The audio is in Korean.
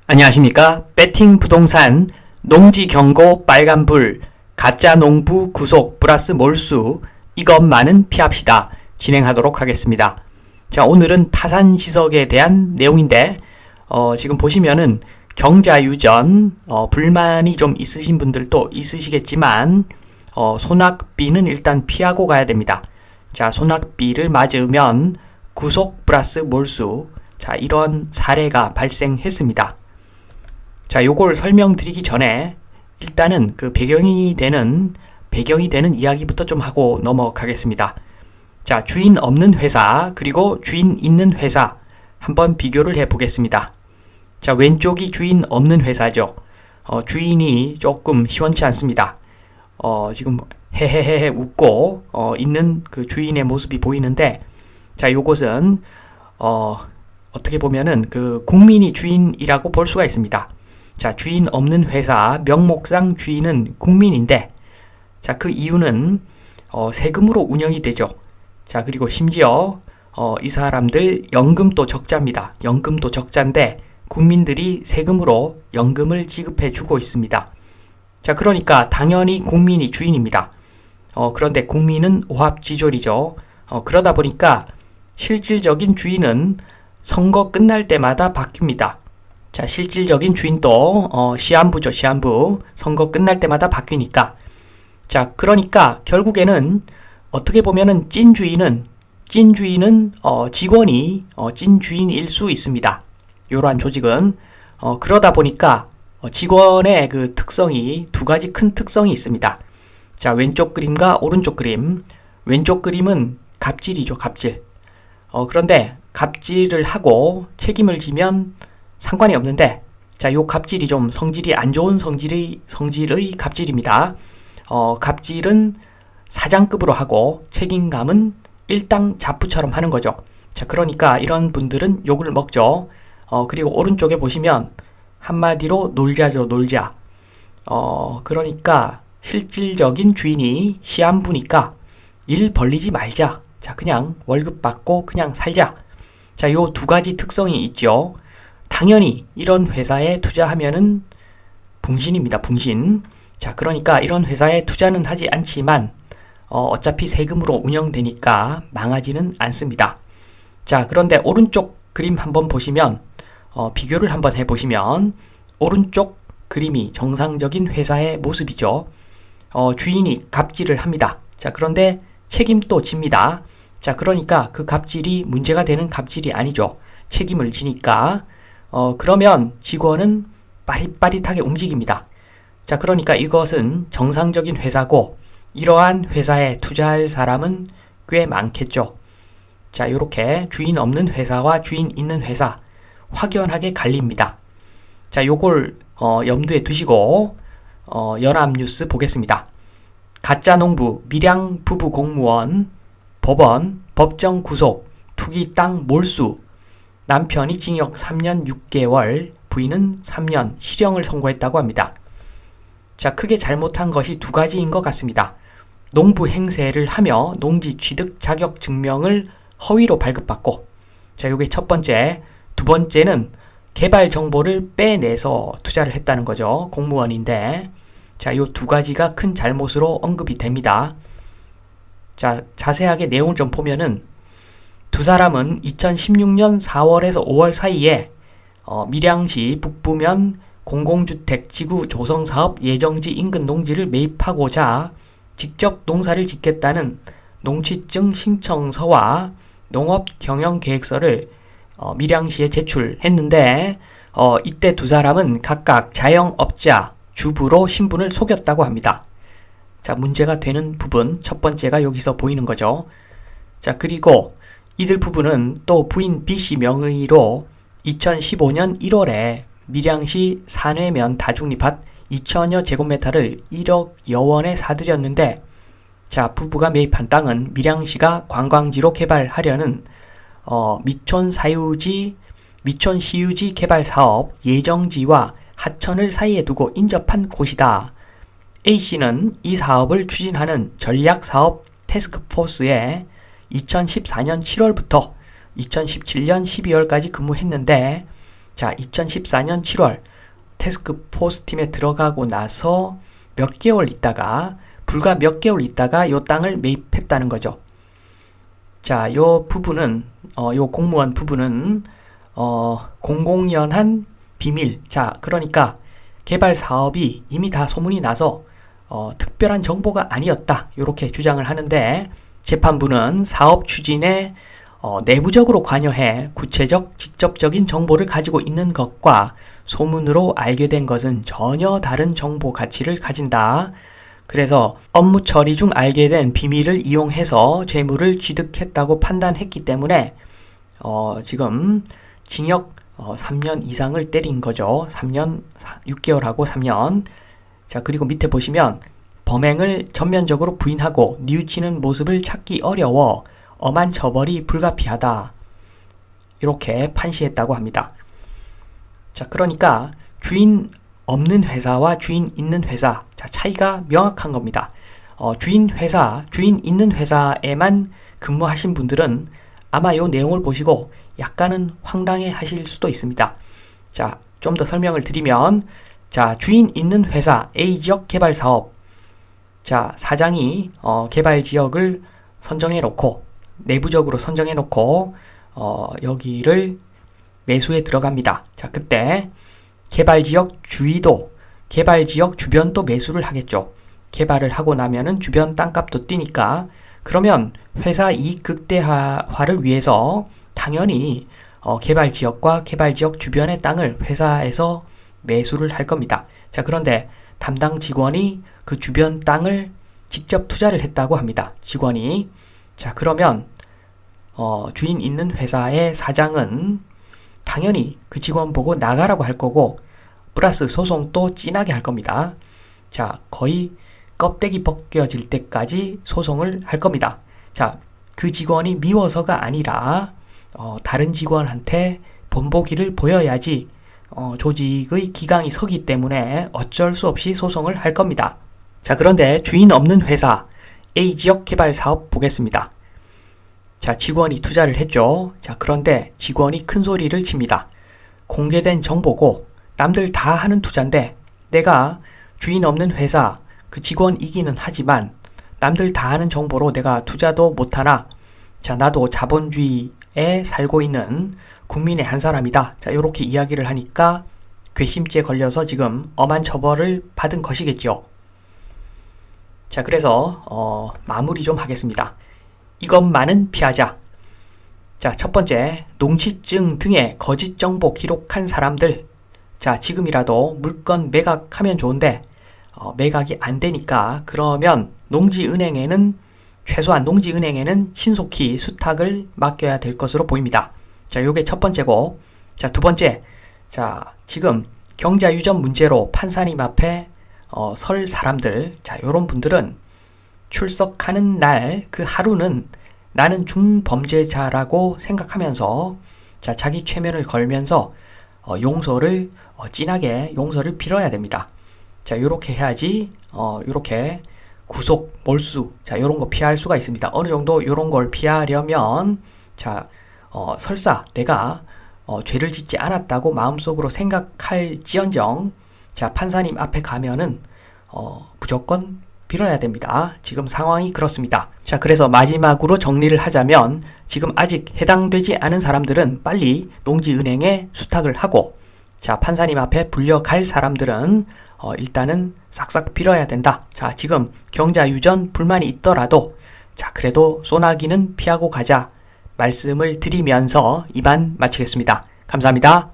안녕하십니까. 배팅 부동산 농지 경고 빨간불 가짜 농부 구속 플러스 몰수 이것만은 피합시다 진행하도록 하겠습니다. 자, 오늘은 타산 시석에 대한 내용인데 지금 보시면은 경자유전 불만이 좀 있으신 분들도 있으시겠지만 소낙비는 일단 피하고 가야 됩니다. 자, 소낙비를 맞으면 구속 플러스 몰수, 자, 이런 사례가 발생했습니다. 자, 요걸 설명드리기 전에 일단은 그 배경이 되는 이야기부터 좀 하고 넘어가겠습니다. 자, 주인 없는 회사 그리고 주인 있는 회사 한번 비교를 해 보겠습니다. 자, 왼쪽이 주인 없는 회사죠. 주인이 조금 시원치 않습니다. 지금 헤헤헤헤 웃고 있는 그 주인의 모습이 보이는데, 자, 요것은 어떻게 보면은 그 국민이 주인이라고 볼 수가 있습니다. 자, 주인 없는 회사 명목상 주인은 국민인데, 자, 그 이유는 세금으로 운영이 되죠. 자, 그리고 심지어 이 사람들 연금도 적자입니다. 연금도 적자인데 국민들이 세금으로 연금을 지급해 주고 있습니다. 자, 그러니까 당연히 국민이 주인입니다. 그런데 국민은 오합지졸이죠. 그러다 보니까 실질적인 주인은 선거 끝날 때마다 바뀝니다. 자, 실질적인 주인도 시한부죠. 시한부. 선거 끝날 때마다 바뀌니까. 자, 그러니까 결국에는 어떻게 보면은 찐주인은 직원이 찐주인일 수 있습니다. 이러한 조직은 그러다 보니까 직원의 그 특성이 두 가지 큰 특성이 있습니다. 자, 왼쪽 그림과 오른쪽 그림. 왼쪽 그림은 갑질이죠. 갑질. 그런데 갑질을 하고 책임을 지면 상관이 없는데, 자, 요 갑질이 좀 성질이 안 좋은 성질의 갑질입니다. 갑질은 사장급으로 하고 책임감은 일당 자푸처럼 하는 거죠. 자, 그러니까 이런 분들은 욕을 먹죠. 그리고 오른쪽에 보시면 한마디로 놀자죠. 놀자. 그러니까 실질적인 주인이 시한부니까 일 벌리지 말자. 자, 그냥 월급 받고 그냥 살자. 자, 요 두 가지 특성이 있죠. 당연히 이런 회사에 투자하면은 붕신입니다. 붕신. 자, 그러니까 이런 회사에 투자는 하지 않지만 어차피 세금으로 운영되니까 망하지는 않습니다. 자, 그런데 오른쪽 그림 한번 보시면 비교를 한번 해보시면 오른쪽 그림이 정상적인 회사의 모습이죠. 주인이 갑질을 합니다. 자, 그런데 책임도 집니다. 자, 그러니까 그 갑질이 문제가 되는 갑질이 아니죠. 책임을 지니까 그러면 직원은 빠릿빠릿하게 움직입니다. 자, 그러니까 이것은 정상적인 회사고 이러한 회사에 투자할 사람은 꽤 많겠죠. 자, 이렇게 주인 없는 회사와 주인 있는 회사 확연하게 갈립니다. 자, 요걸 염두에 두시고 연합뉴스 보겠습니다. 가짜농부 밀양 부부 공무원 법원 법정 구속 투기 땅 몰수, 남편이 징역 3년 6개월, 부인은 3년 실형을 선고했다고 합니다. 자, 크게 잘못한 것이 두 가지인 것 같습니다. 농부 행세를 하며 농지 취득 자격 증명을 허위로 발급받고, 자, 요게 첫 번째. 두 번째는 개발 정보를 빼내서 투자를 했다는 거죠. 공무원인데. 자, 요 두 가지가 큰 잘못으로 언급이 됩니다. 자, 자세하게 내용을 좀 보면은 두 사람은 2016년 4월에서 5월 사이에 밀양시 북부면 공공주택 지구 조성사업 예정지 인근 농지를 매입하고자 직접 농사를 짓겠다는 농취증 신청서와 농업경영계획서를 밀양시에 제출했는데 이때 두 사람은 각각 자영업자, 주부로 신분을 속였다고 합니다. 자, 문제가 되는 부분 첫 번째가 여기서 보이는 거죠. 자, 그리고 이들 부부는 또 부인 B씨 명의로 2015년 1월에 밀양시 산회면 다중립밭 2천여 제곱미터를 1억여 원에 사들였는데, 자, 부부가 매입한 땅은 밀양시가 관광지로 개발하려는 미촌 시유지 개발 사업 예정지와 하천을 사이에 두고 인접한 곳이다. A씨는 이 사업을 추진하는 전략사업 태스크포스에 2014년 7월부터 2017년 12월까지 근무했는데, 자, 2014년 7월 태스크포스 팀에 들어가고 나서 불과 몇 개월 있다가 요 땅을 매입했다는 거죠. 자, 요 공무원 부부는 공공연한 비밀. 자, 그러니까 개발 사업이 이미 다 소문이 나서 특별한 정보가 아니었다. 이렇게 주장을 하는데, 재판부는 사업 추진에 내부적으로 관여해 구체적, 직접적인 정보를 가지고 있는 것과 소문으로 알게 된 것은 전혀 다른 정보 가치를 가진다. 그래서 업무 처리 중 알게 된 비밀을 이용해서 재물을 취득했다고 판단했기 때문에 지금 징역 3년 이상을 때린 거죠. 3년 6개월하고 3년. 자, 그리고 밑에 보시면 범행을 전면적으로 부인하고 뉘우치는 모습을 찾기 어려워 엄한 처벌이 불가피하다. 이렇게 판시했다고 합니다. 자, 그러니까 주인 없는 회사와 주인 있는 회사, 자, 차이가 명확한 겁니다. 주인 있는 회사에만 근무하신 분들은 아마 이 내용을 보시고 약간은 황당해 하실 수도 있습니다. 자, 좀 더 설명을 드리면, 자, 주인 있는 회사 A지역 개발 사업. 자, 사장이 개발 지역을 선정해 놓고, 내부적으로 선정해 놓고, 여기를 매수에 들어갑니다. 자, 그때 개발지역 주위도, 개발지역 주변도 매수를 하겠죠. 개발을 하고 나면은 주변 땅값도 뛰니까, 그러면 회사 이익 극대화를 위해서 당연히 개발지역과 개발지역 주변의 땅을 회사에서 매수를 할 겁니다. 자, 그런데 담당 직원이 그 주변 땅을 직접 투자를 했다고 합니다. 직원이. 자, 그러면 주인 있는 회사의 사장은 당연히 그 직원 보고 나가라고 할 거고, 플러스 소송도 진하게 할 겁니다. 자, 거의 껍데기 벗겨질 때까지 소송을 할 겁니다. 자, 그 직원이 미워서가 아니라 다른 직원한테 본보기를 보여야지 조직의 기강이 서기 때문에 어쩔 수 없이 소송을 할 겁니다. 자, 그런데 주인 없는 회사 A지역 개발 사업 보겠습니다. 자, 직원이 투자를 했죠. 자, 그런데 직원이 큰 소리를 칩니다. 공개된 정보고 남들 다 하는 투자인데 내가 주인 없는 회사 그 직원이기는 하지만 남들 다 하는 정보로 내가 투자도 못하나? 자, 나도 자본주의에 살고 있는 국민의 한 사람이다. 자, 이렇게 이야기를 하니까 괘씸죄 걸려서 지금 엄한 처벌을 받은 것이겠죠. 자, 그래서 마무리 좀 하겠습니다. 이것만은 피하자. 자, 첫 번째, 농취증 등의 거짓 정보 기록한 사람들. 자, 지금이라도 물건 매각하면 좋은데 매각이 안 되니까, 그러면 최소한 농지은행에는 신속히 수탁을 맡겨야 될 것으로 보입니다. 자, 요게 첫 번째고, 자, 두 번째, 자, 지금 경자유전 문제로 판사님 앞에 설 사람들, 자, 요런 분들은 출석하는 날 그 하루는 나는 중범죄자라고 생각하면서, 자, 자기 최면을 걸면서 진하게 용서를 빌어야 됩니다. 자, 요렇게 해야지 요렇게 구속, 몰수, 자, 요런 거 피할 수가 있습니다. 어느 정도 요런 걸 피하려면, 자, 설사 내가 죄를 짓지 않았다고 마음속으로 생각할지언정, 자, 판사님 앞에 가면은 무조건 빌어야 됩니다. 지금 상황이 그렇습니다. 자, 그래서 마지막으로 정리를 하자면, 지금 아직 해당되지 않은 사람들은 빨리 농지은행에 수탁을 하고, 자, 판사님 앞에 불려갈 사람들은 일단은 싹싹 빌어야 된다. 자, 지금 경자유전 불만이 있더라도, 자, 그래도 소나기는 피하고 가자 말씀을 드리면서 이만 마치겠습니다. 감사합니다.